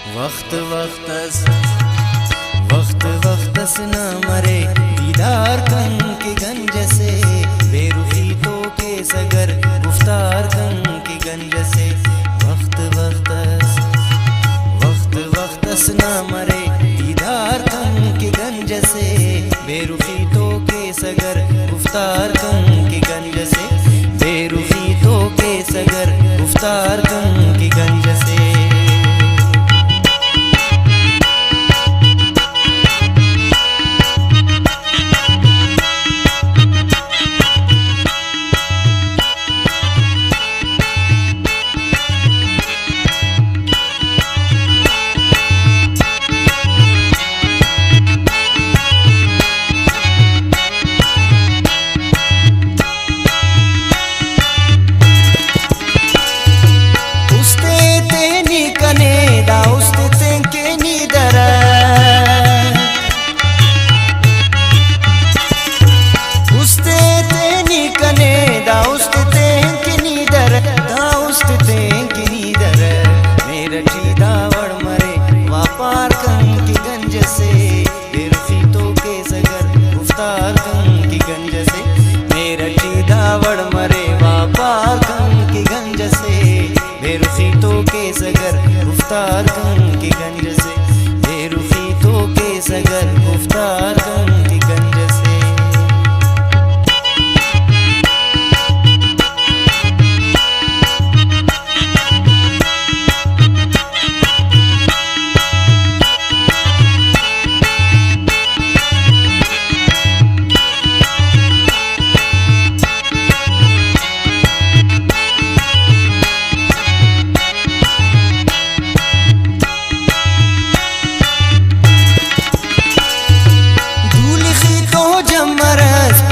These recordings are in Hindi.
वक्त वक्तस न मरे दीदार कन की गंज से, बेरुखी तो के सगर गुफ्तार कन की गंज से। वक्त वक्तस न मरे दीदार कन की गंज से, बेरुखी तो के सगर गुफ्तार कन की गंज से, बेरुखी तो के सगर गुफ्तार कन की गंज से। गुफ्तार कन की गंज से, बेरुखी तो के सगर गुफ्तार कन की गंज से।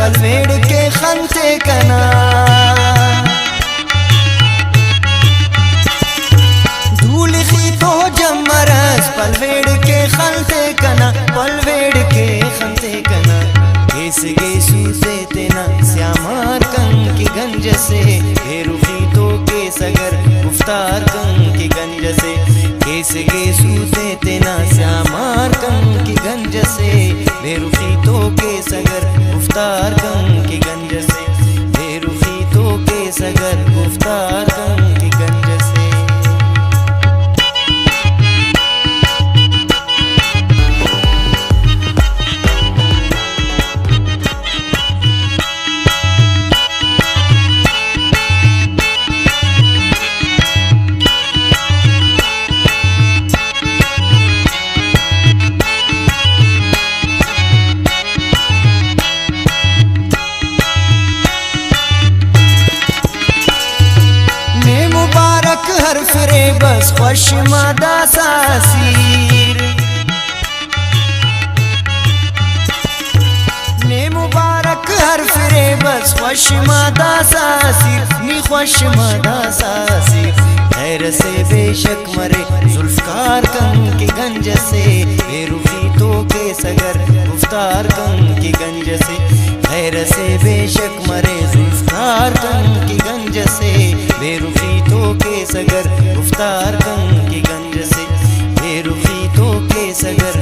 पलवेड़ के खंते कना, धूल खी तो जमरस पलवेड़ के खंते कना, पलवेड़ के खंते कना। गेस गेसू से तेना श्यामार कन की गंज से, बेरुखी तो के सगर गुफ्तार कन की गंज से। गेस गेसू से तेना श्यामार कन की गंज से, बेरुखी तो के सगर गुफ्तार कन की गंज से, बेरुखी तो के सगर गुफ्तार कन की गंज से। हर फिरे बस ख्वाश मादा सासीर, ने मुबारक हर फिरे बस ख्वाश मादा सासीर, नी ख्वाश मादा सासीर। खैर से बेशक मरे जुल्फकार कन की गंज से, बेरुखी तो के सगर गुफ्तार कन की गंज से। खैर से बेशक मरे जुल्फकार कन की गंज से, बेरुखी तो के सगर गुफ्तार कन की गंज से, बेरुखी तो के सगर